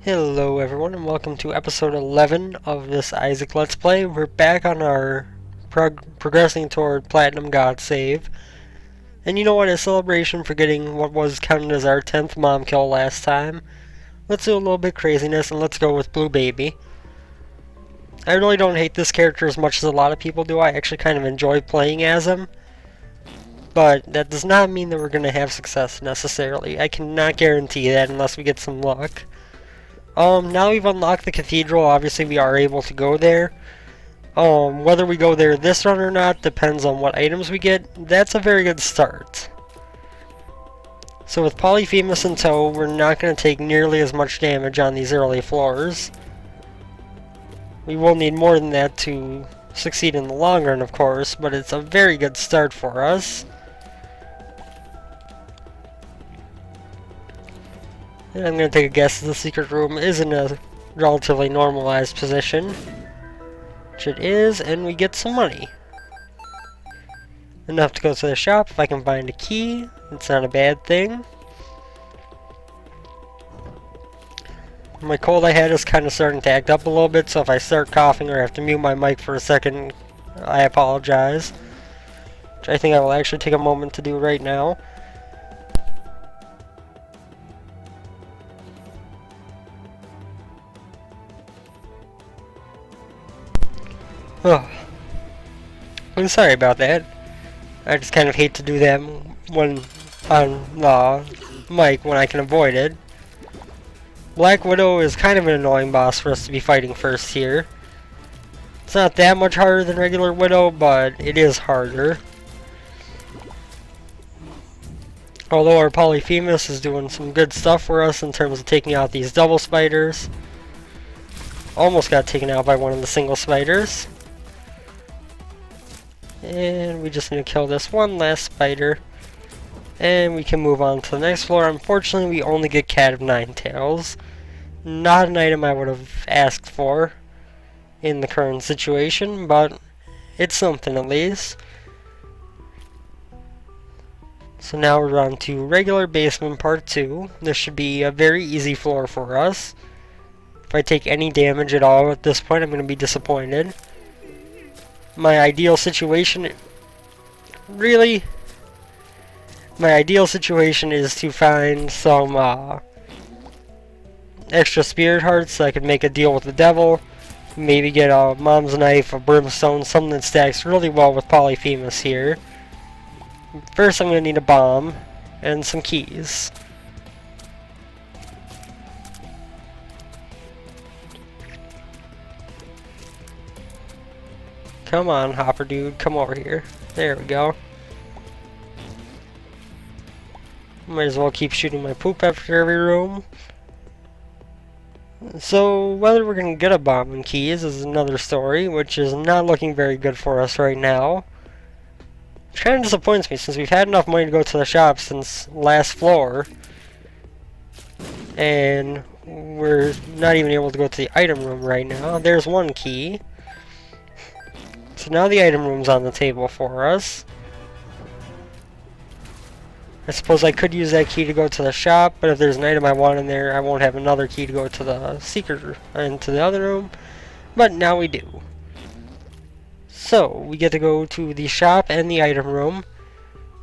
Hello everyone and welcome to episode 11 of this Isaac Let's Play. We're back on our progressing toward Platinum God save. And you know what, a celebration for getting what was counted as our 10th mom kill last time. Let's do a little bit craziness and let's go with Blue Baby. I really don't hate this character as much as a lot of people do. I actually kind of enjoy playing as him. But that does not mean that we're going to have success necessarily. I cannot guarantee that unless we get some luck. Now we've unlocked the cathedral, obviously we are able to go there. Whether we go there this run or not depends on what items we get. That's a very good start. So with Polyphemus in tow, we're not going to take nearly as much damage on these early floors. We will need more than that to succeed in the long run, of course, but it's a very good start for us. And I'm going to take a guess that the secret room is in a relatively normalized position. Which it is, and we get some money. Enough to go to the shop if I can find a key. It's not a bad thing. My cold I had is kind of starting to act up a little bit, so if I start coughing or have to mute my mic for a second, I apologize. Which I think I will actually take a moment to do right now. Oh, I'm sorry about that. I just kind of hate to do that when on the mic when I can avoid it. Black Widow is kind of an annoying boss for us to be fighting first here. It's not that much harder than regular Widow, but it is harder. Although our Polyphemus is doing some good stuff for us in terms of taking out these double spiders. Almost got taken out by one of the single spiders. And we just need to kill this one last spider. And we can move on to the next floor. Unfortunately, we only get Cat of Nine Tails. Not an item I would have asked for in the current situation, but it's something at least. So now we're on to regular basement part 2. This should be a very easy floor for us. If I take any damage at all at this point, I'm going to be disappointed. My ideal situation, really, my ideal situation is to find some extra spirit hearts so I can make a deal with the devil. Maybe get a mom's knife, a brimstone, something that stacks really well with Polyphemus here. First I'm going to need a bomb and some keys. Come on, Hopper dude, come over here. There we go. Might as well keep shooting my poop after every room. So, whether we're going to get a bomb and keys is another story, which is not looking very good for us right now. Which kind of disappoints me, since we've had enough money to go to the shop since last floor. And we're not even able to go to the item room right now. There's one key. So now the item room's on the table for us. I suppose I could use that key to go to the shop, but if there's an item I want in there, I won't have another key to go to the secret into the other room. But now we do. So we get to go to the shop and the item room.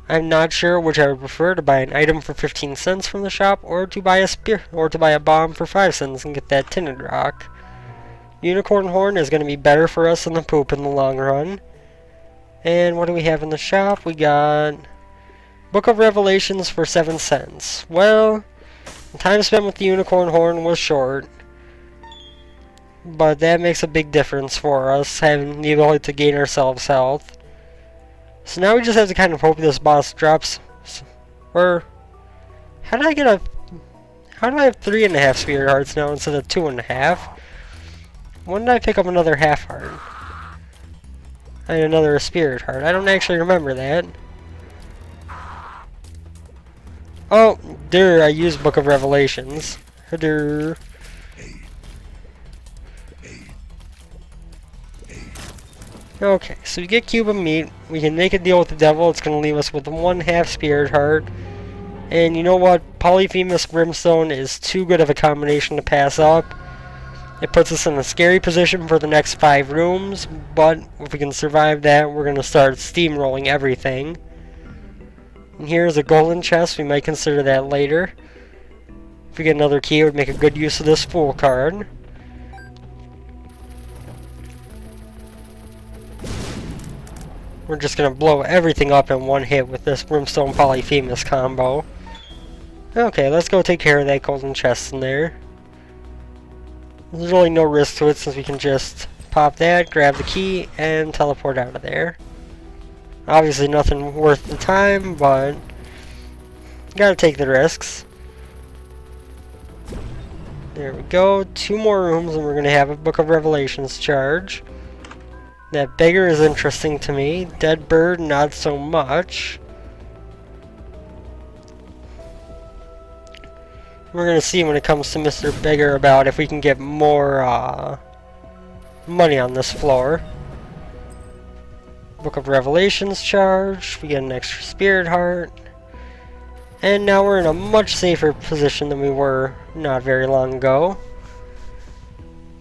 I'm not sure which I would prefer, to buy an item for 15 cents from the shop, or to buy a bomb for 5 cents and get that tinted rock. Unicorn horn is going to be better for us than the poop in the long run. And what do we have in the shop? We got Book of Revelations for 7 cents. Well, the time spent with the unicorn horn was short, but that makes a big difference for us, having the ability to gain ourselves health. So now we just have to kind of hope this boss drops. Or how do I have 3.5 spirit hearts now instead of 2.5? When did I pick up another half heart? And another spirit heart. I don't actually remember that. Oh, there, I used Book of Revelations. There. Okay, so we get cube of meat. We can make a deal with the devil. It's going to leave us with 1/2 spirit heart. And you know what? Polyphemus Brimstone is too good of a combination to pass up. It puts us in a scary position for the next 5 rooms, but if we can survive that, we're going to start steamrolling everything. And here's a golden chest. We might consider that later. If we get another key, it would make a good use of this Fool card. We're just going to blow everything up in one hit with this Brimstone Polyphemus combo. Okay, let's go take care of that golden chest in there. There's really no risk to it since we can just pop that, grab the key, and teleport out of there. Obviously nothing worth the time, but gotta take the risks. There we go, 2 more rooms and we're gonna have a Book of Revelations charge. That beggar is interesting to me. Dead bird, not so much. We're gonna see when it comes to Mr. Beggar about if we can get more money on this floor. Book of Revelations charge. We get an extra Spirit Heart. And now we're in a much safer position than we were not very long ago.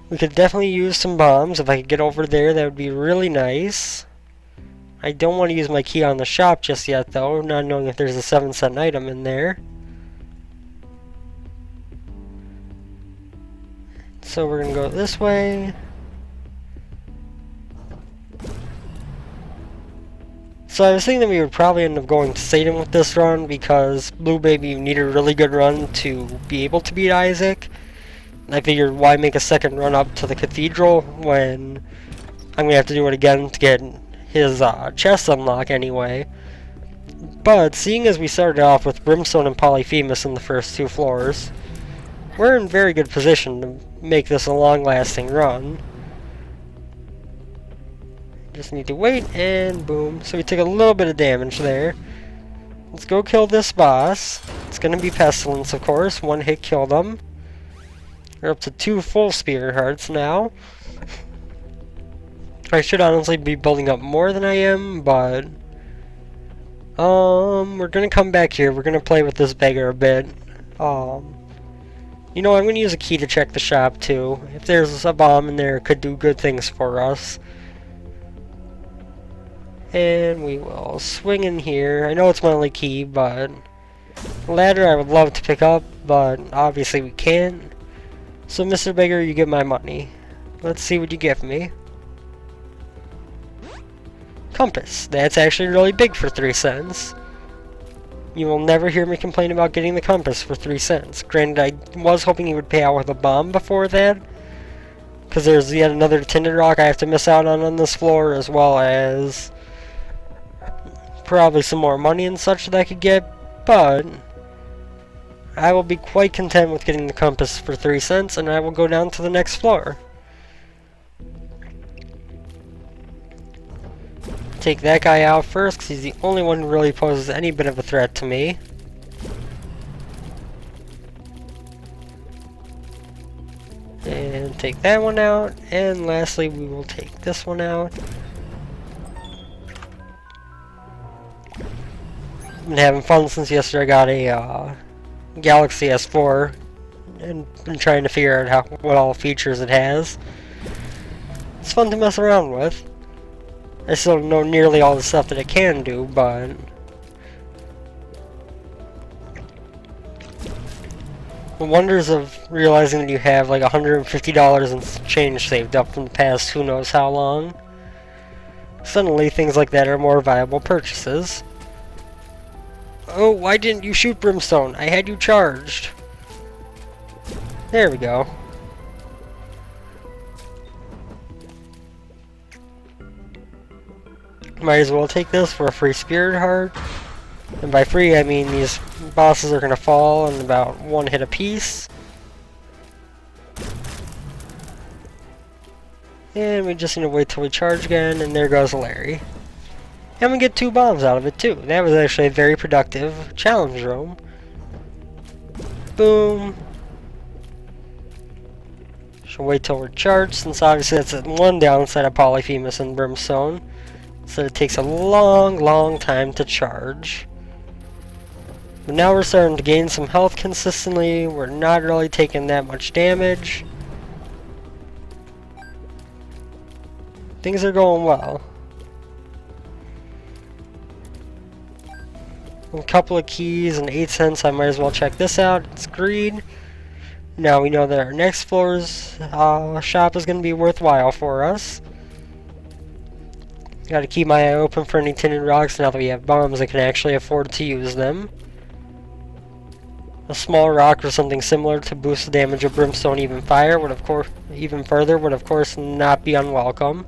We could definitely use some bombs. If I could get over there, that would be really nice. I don't want to use my key on the shop just yet, though, not knowing if there's a 7-cent item in there. So we're going to go this way. So I was thinking that we would probably end up going to Satan with this run because Blue Baby needed a really good run to be able to beat Isaac. I figured why make a second run up to the Cathedral when I'm going to have to do it again to get his chest unlock anyway. But seeing as we started off with Brimstone and Polyphemus in the first 2 floors, we're in very good position to make this a long-lasting run. Just need to wait, and boom. So we took a little bit of damage there. Let's go kill this boss. It's going to be Pestilence, of course. 1 hit killed him. We're up to 2 full Spirit Hearts now. I should honestly be building up more than I am, but we're going to come back here. We're going to play with this beggar a bit. You know, I'm going to use a key to check the shop, too. If there's a bomb in there, it could do good things for us. And we will swing in here. I know it's my only key, but ladder I would love to pick up, but obviously we can't. So, Mr. Beggar, you get my money. Let's see what you give me. Compass. That's actually really big for 3 cents. You will never hear me complain about getting the compass for 3 cents. Granted, I was hoping he would pay out with a bomb before that, because there's yet another tinted rock I have to miss out on this floor, as well as probably some more money and such that I could get, but I will be quite content with getting the compass for 3 cents, and I will go down to the next floor. Take that guy out first, because he's the only one who really poses any bit of a threat to me. And take that one out, and lastly we will take this one out. I've been having fun since yesterday I got a Galaxy S4 and been trying to figure out what all features it has. It's fun to mess around with. I still don't know nearly all the stuff that it can do, but the wonders of realizing that you have like $150 in change saved up from the past who knows how long. Suddenly things like that are more viable purchases. Oh, why didn't you shoot Brimstone? I had you charged. There we go. Might as well take this for a free Spirit Heart. And by free, I mean these bosses are going to fall in about 1 hit apiece. And we just need to wait till we charge again, and there goes Larry. And we get 2 bombs out of it too. That was actually a very productive challenge room. Boom. Should wait till we're charged, since obviously that's one downside of Polyphemus and Brimstone. So it takes a long, long time to charge. But now we're starting to gain some health consistently. We're not really taking that much damage. Things are going well. A couple of keys and 8 cents. I might as well check this out. It's green. Now we know that our next floor's shop is going to be worthwhile for us. Got to keep my eye open for any tinted rocks now that we have bombs. I can actually afford to use them. A small rock or something similar to boost the damage of brimstone even fire would of course not be unwelcome.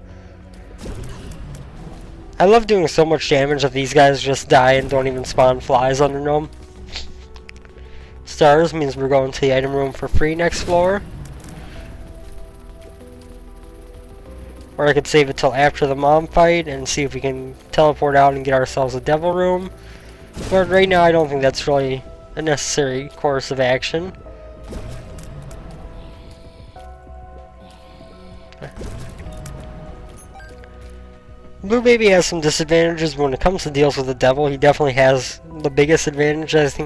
I love doing so much damage that these guys just die and don't even spawn flies under them. Stars means we're going to the item room for free next floor. Or I could save it till after the mom fight and see if we can teleport out and get ourselves a devil room. But right now I don't think that's really a necessary course of action. Blue Baby has some disadvantages when it comes to deals with the devil. He definitely has the biggest advantages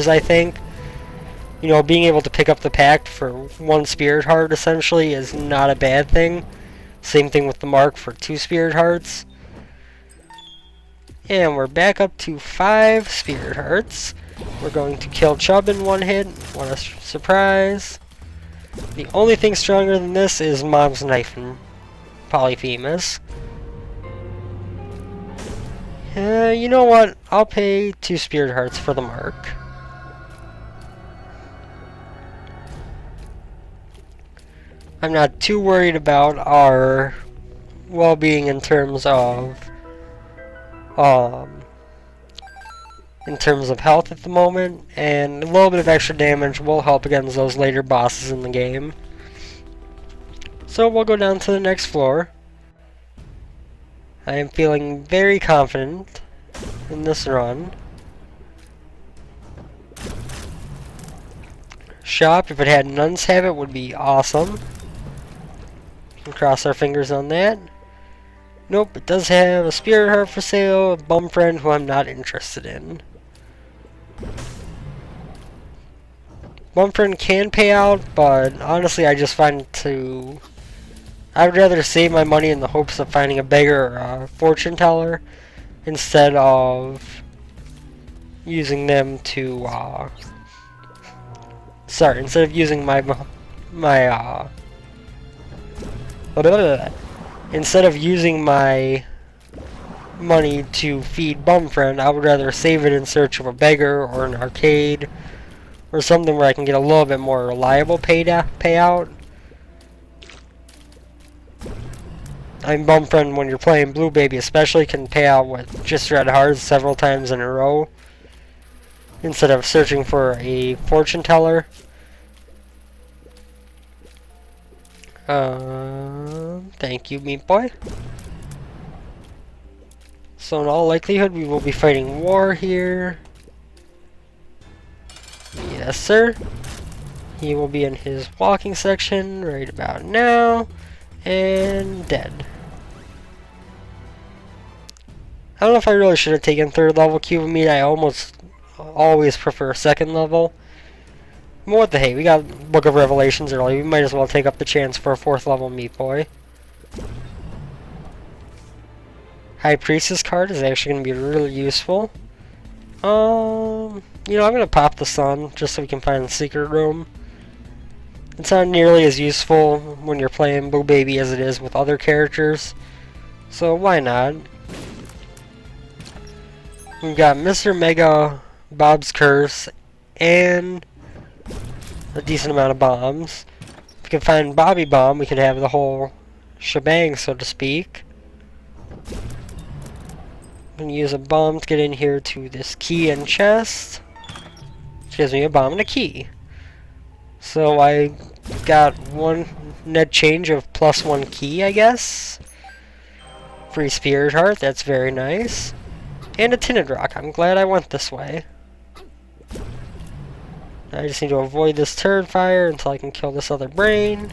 I think. You know, being able to pick up the pact for 1 spirit heart essentially is not a bad thing. Same thing with the mark for 2 spirit hearts. And we're back up to 5 spirit hearts. We're going to kill Chubb in 1 hit. What a surprise. The only thing stronger than this is Mom's Knife and Polyphemus. You know what? I'll pay 2 spirit hearts for the mark. I'm not too worried about our well-being in terms of health at the moment, and a little bit of extra damage will help against those later bosses in the game. So we'll go down to the next floor. I am feeling very confident in this run. Shop, if it had Nun's Habit, would be awesome. Can cross our fingers on that. Nope, it does have a spirit heart for sale, a bum friend who I'm not interested in. Bum friend can pay out, but honestly I just find I would rather save my money in the hopes of finding a beggar or a fortune teller instead of using them to instead of using instead of using my money to feed Bumfriend, I would rather save it in search of a beggar or an arcade or something where I can get a little bit more reliable payout. I mean, Bumfriend, when you're playing Blue Baby especially, can pay out with just red hearts several times in a row instead of searching for a fortune teller. Thank you, Meat Boy. So in all likelihood, we will be fighting war here. Yes, sir. He will be in his walking section right about now. And dead. I don't know if I really should have taken 3rd level cube of meat. I almost always prefer 2nd level. But what the hey, we got Book of Revelations early. We might as well take up the chance for a 4th level Meat Boy. High Priestess card is actually going to be really useful. You know, I'm going to pop the sun just so we can find the secret room. It's not nearly as useful when you're playing Blue Baby as it is with other characters. So why not? We've got Mr. Mega, Bob's Curse, and a decent amount of bombs. If we can find Bobby Bomb, we could have the whole shebang, so to speak. I'm going to use a bomb to get in here to this key and chest. Which gives me a bomb and a key. So I got 1 net change of +1 key, I guess. Free Spirit Heart, that's very nice. And a Tinted Rock, I'm glad I went this way. I just need to avoid this turret fire until I can kill this other brain.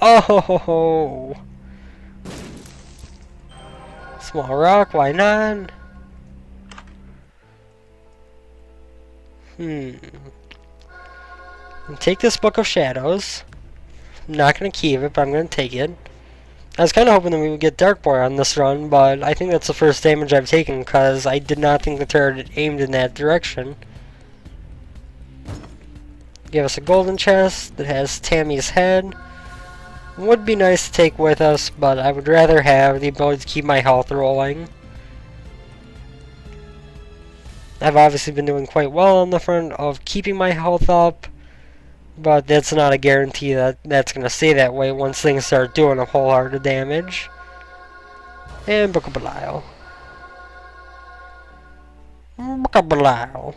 Oh! Small rock, why not? Take this Book of Shadows. I'm not going to keep it, but I'm going to take it. I was kind of hoping that we would get Dark Boy on this run, but I think that's the first damage I've taken because I did not think the turret aimed in that direction. Give us a golden chest that has Tammy's head. Would be nice to take with us, but I would rather have the ability to keep my health rolling. I've obviously been doing quite well on the front of keeping my health up, but that's not a guarantee that that's going to stay that way once things start doing a whole lot of damage. And Book of Belial. Book of Belial.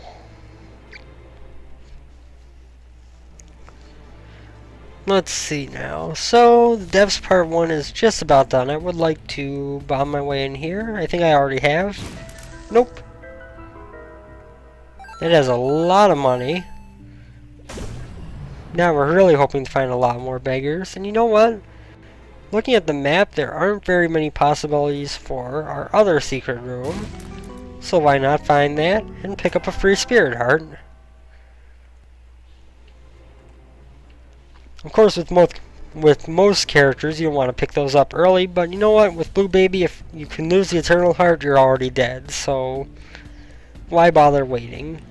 Let's see now. So, the devs part 1 is just about done. I would like to bomb my way in here. I think I already have. Nope. It has a lot of money. Now we're really hoping to find a lot more beggars. And you know what? Looking at the map, there aren't very many possibilities for our other secret room. So why not find that and pick up a free spirit heart? Of course, with most characters, you don't want to pick those up early. But you know what? With Blue Baby, if you can lose the Eternal Heart, you're already dead. So why bother waiting?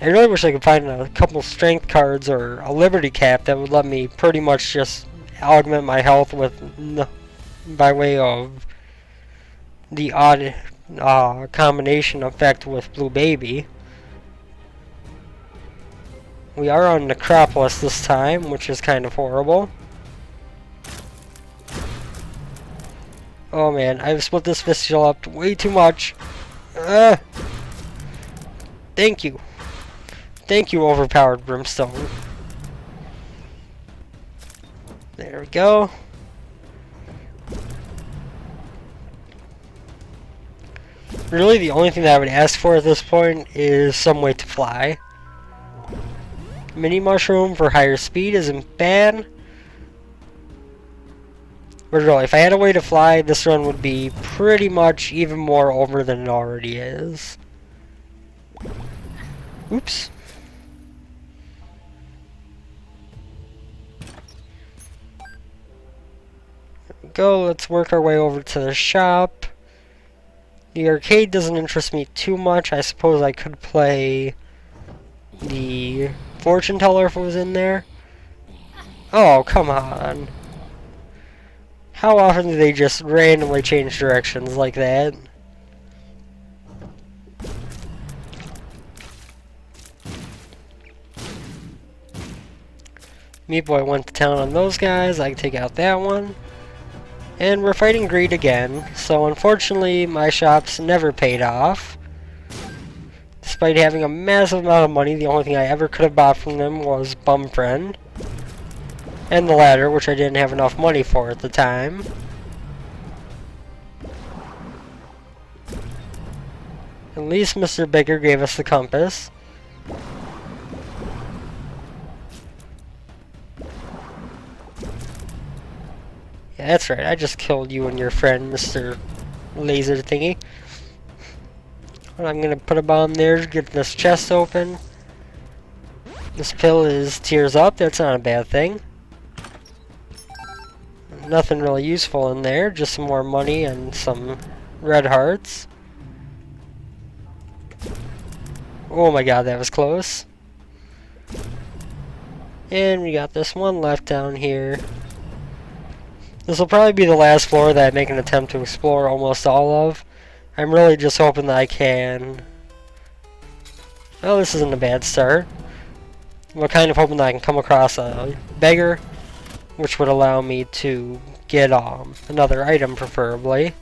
I really wish I could find a couple strength cards or a Liberty Cap that would let me pretty much just augment my health with by way of the odd combination effect with Blue Baby. We are on Necropolis this time, which is kind of horrible. Oh man, I've split this fistula up way too much. Thank you. Thank you, overpowered Brimstone. There we go. Really, the only thing that I would ask for at this point is some way to fly. Mini Mushroom for higher speed isn't bad. But really, if I had a way to fly, this run would be pretty much even more over than it already is. Oops. Go, let's work our way over to the shop. The arcade doesn't interest me too much. I suppose I could play the fortune teller if it was in there. Oh, come on. How often do they just randomly change directions like that? Meat Boy went to town on those guys. I can take out that one. And we're fighting greed again, so unfortunately my shops never paid off. Despite having a massive amount of money, the only thing I ever could have bought from them was Bum Friend. And the ladder, which I didn't have enough money for at the time. At least Mr. Baker gave us the compass. Yeah, that's right, I just killed you and your friend, Mr. Laser Thingy. And I'm gonna put a bomb there, get this chest open. This pill is tears up, that's not a bad thing. Nothing really useful in there, just some more money and some red hearts. Oh my god, that was close. And we got this one left down here. This will probably be the last floor that I make an attempt to explore almost all of. I'm really just hoping that I can... Oh, this isn't a bad start. I'm kind of hoping that I can come across a beggar, which would allow me to get another item, preferably.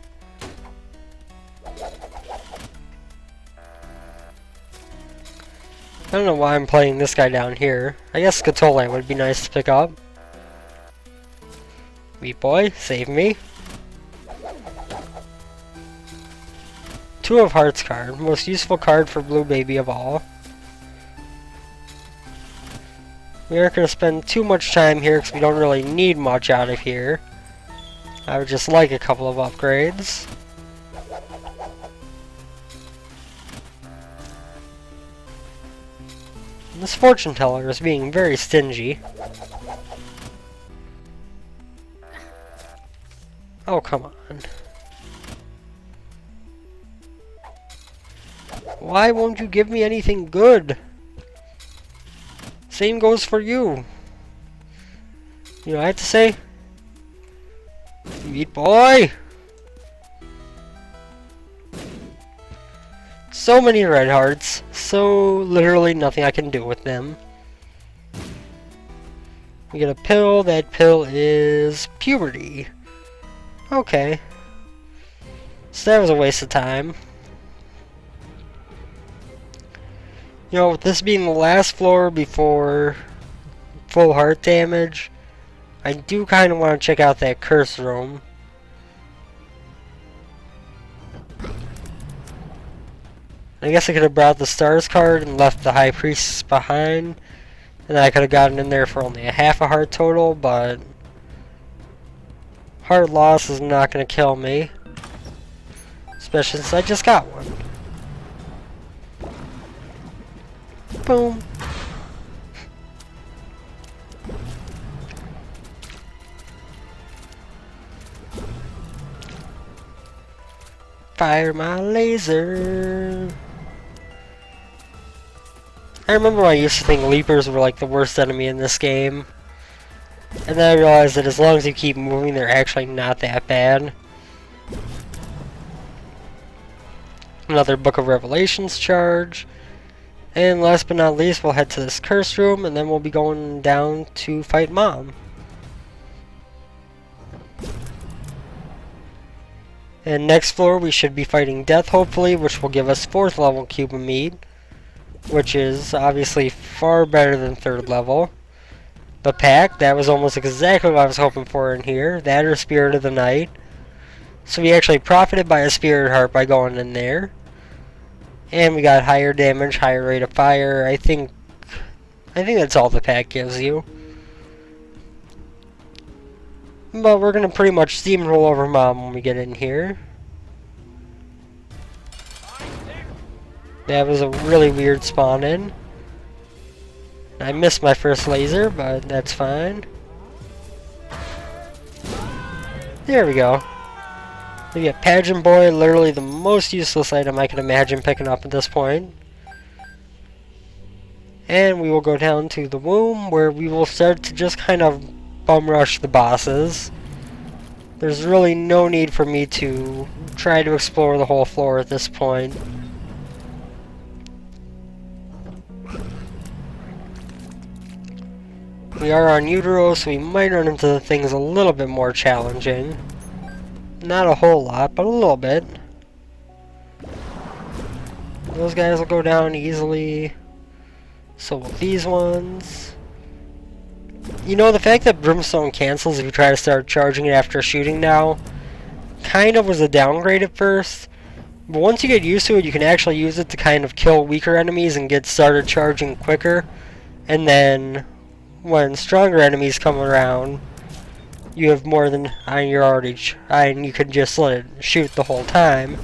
I don't know why I'm playing this guy down here. I guess Scatole would be nice to pick up. Meat Boy, save me. Two of Hearts card, most useful card for Blue Baby of all. We aren't going to spend too much time here because we don't really need much out of here. I would just like a couple of upgrades. This fortune teller is being very stingy. Oh, come on. Why won't you give me anything good? Same goes for you. You know what I have to say? Meat boy! So many red hearts. So literally nothing I can do with them. We get a pill. That pill is puberty. Okay. So that was a waste of time. You know, with this being the last floor before full heart damage, I do kind of want to check out that curse room. I guess I could have brought the stars card and left the high priestess behind, and then I could have gotten in there for only a half a heart total, but heart loss is not going to kill me, especially since I just got one. Boom. Fire my laser. I remember I used to think leapers were like the worst enemy in this game. And then I realized that as long as you keep moving, they're actually not that bad. Another Book of Revelations charge. And last but not least, we'll head to this curse room, and then we'll be going down to fight Mom. And next floor, we should be fighting Death, hopefully, which will give us 4th level cube of meat, which is obviously far better than 3rd level. The pack, that was almost exactly what I was hoping for in here. That or Spirit of the Night. So we actually profited by a Spirit Heart by going in there. And we got higher damage, higher rate of fire. I think that's all the pack gives you. But we're going to pretty much steamroll over Mom when we get in here. That was a really weird spawn in. I missed my first laser, but that's fine. There we go. We get Pageant Boy, literally the most useless item I can imagine picking up at this point. And we will go down to the womb, where we will start to just kind of bum rush the bosses. There's really no need for me to try to explore the whole floor at this point. We are on Utero, so we might run into things a little bit more challenging. Not a whole lot, but a little bit. Those guys will go down easily. So will these ones. You know, the fact that Brimstone cancels if you try to start charging it after shooting now kind of was a downgrade at first. But once you get used to it, you can actually use it to kind of kill weaker enemies and get started charging quicker. And then when stronger enemies come around, you have more than you're already, and you can just let it shoot the whole time,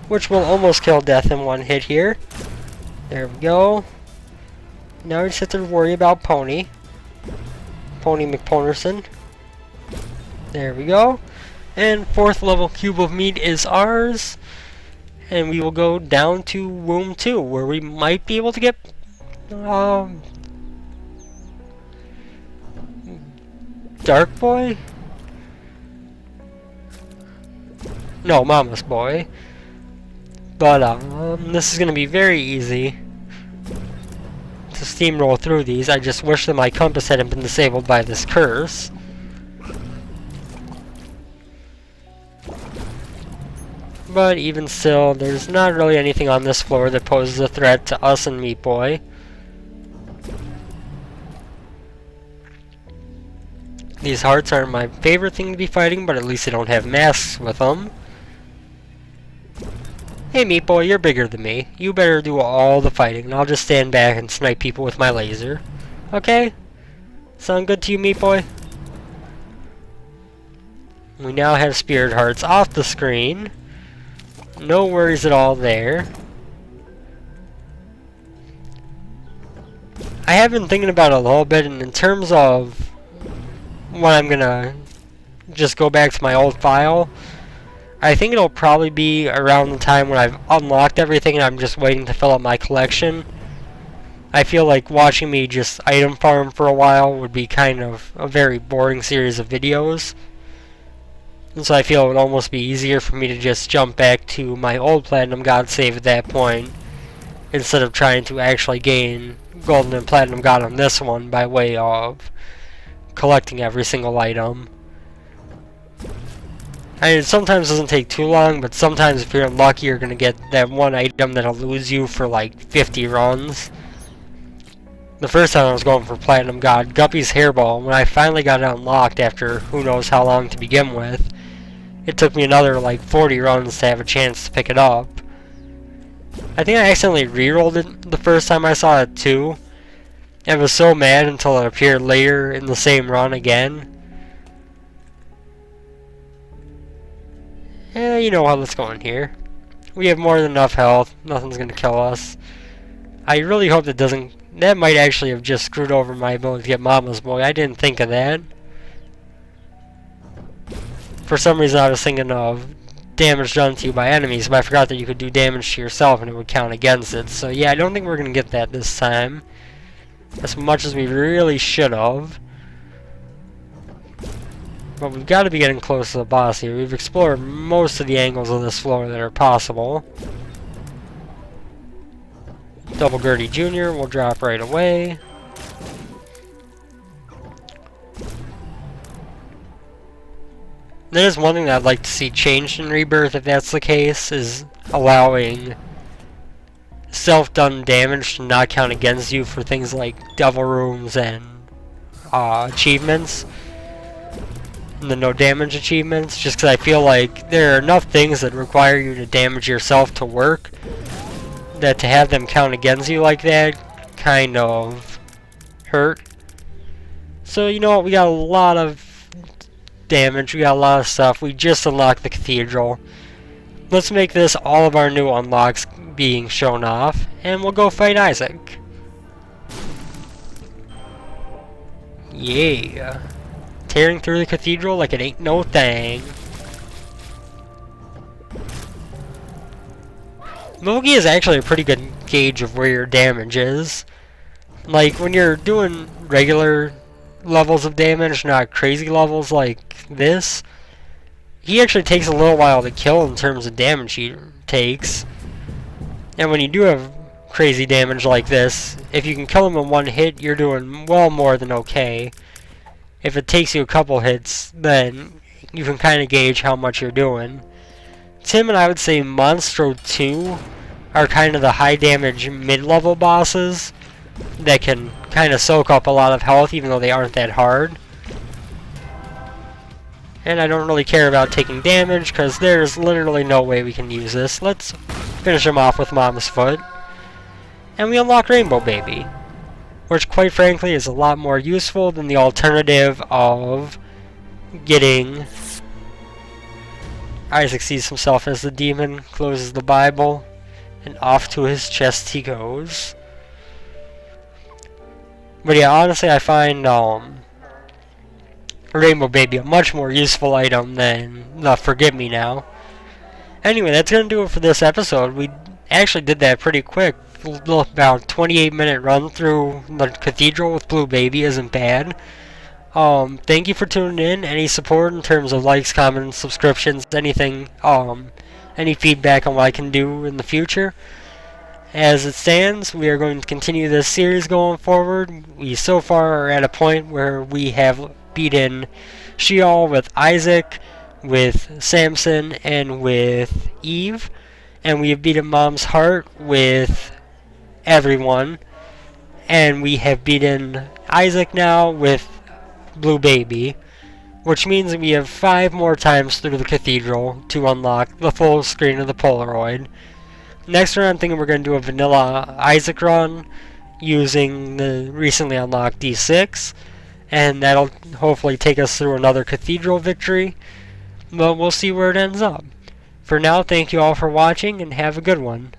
which will almost kill Death in one hit here. There we go. Now we just have to worry about Pony McPonerson. There we go. And 4th level cube of meat is ours, and we will go down to Womb 2, where we might be able to get Dark Boy? No, Mama's Boy. But this is going to be very easy to steamroll through these. I just wish that my compass hadn't been disabled by this curse. But even still, there's not really anything on this floor that poses a threat to us and Meat Boy. These hearts aren't my favorite thing to be fighting, but at least they don't have masks with them. Hey Meat Boy, you're bigger than me. You better do all the fighting, and I'll just stand back and snipe people with my laser. Okay? Sound good to you, Meat Boy? We now have Spirit Hearts off the screen. No worries at all there. I have been thinking about it a little bit, and in terms of when I'm gonna just go back to my old file, I think it'll probably be around the time when I've unlocked everything and I'm just waiting to fill up my collection. I feel like watching me just item farm for a while would be kind of a very boring series of videos. And so I feel it would almost be easier for me to just jump back to my old Platinum God save at that point, instead of trying to actually gain Golden and Platinum God on this one by way of collecting every single item. I mean, it sometimes doesn't take too long, but sometimes if you're unlucky, you're going to get that one item that'll lose you for like 50 runs. The first time I was going for Platinum God, Guppy's Hairball, when I finally got it unlocked after who knows how long to begin with, it took me another like 40 runs to have a chance to pick it up. I think I accidentally rerolled it the first time I saw it too, and was so mad until it appeared later in the same run again. You know how that's going here. We have more than enough health. Nothing's going to kill us. I really hope that doesn't... That might actually have just screwed over my ability to get Mama's Boy. I didn't think of that. For some reason I was thinking of damage done to you by enemies, but I forgot that you could do damage to yourself and it would count against it. So yeah, I don't think we're going to get that this time. As much as we really should have. But we've got to be getting close to the boss here. We've explored most of the angles of this floor that are possible. Double Gertie Jr. will drop right away. That is one thing that I'd like to see changed in Rebirth, if that's the case, is allowing self-done damage to not count against you for things like Devil Rooms and achievements. The no damage achievements, just because I feel like there are enough things that require you to damage yourself to work, that to have them count against you like that kind of hurt. So you know what, we got a lot of damage, we got a lot of stuff. We just unlocked the cathedral. Let's make this all of our new unlocks being shown off, and we'll go fight Isaac. Yeah. Tearing through the cathedral like it ain't no thing. Mogi is actually a pretty good gauge of where your damage is. Like, when you're doing regular levels of damage, not crazy levels like this, he actually takes a little while to kill in terms of damage he takes. And when you do have crazy damage like this, if you can kill him in one hit, you're doing well more than okay. If it takes you a couple hits, then you can kind of gauge how much you're doing. Tim and I would say Monstro 2 are kind of the high damage mid-level bosses that can kind of soak up a lot of health even though they aren't that hard. And I don't really care about taking damage because there's literally no way we can use this. Let's finish him off with Mom's Foot. And we unlock Rainbow Baby, which quite frankly is a lot more useful than the alternative of getting... Isaac sees himself as the demon, closes the Bible, and off to his chest he goes. But yeah, honestly I find Rainbow Baby a much more useful item than the Forgive Me Now. Anyway, that's going to do it for this episode. We actually did that pretty quick. About 28-minute run through the cathedral with Blue Baby isn't bad. Thank you for tuning in. Any support in terms of likes, comments, subscriptions, anything, any feedback on what I can do in the future. As it stands, we are going to continue this series going forward. We so far are at a point where we have beaten Sheol with Isaac, with Samson, and with Eve. And we have beaten Mom's Heart with everyone. And we have beaten Isaac now with Blue Baby, which means we have 5 more times through the cathedral to unlock the full screen of the Polaroid. Next run, I'm thinking we're going to do a vanilla Isaac run using the recently unlocked D6, and that'll hopefully take us through another cathedral victory, but we'll see where it ends up. For now, thank you all for watching, and have a good one.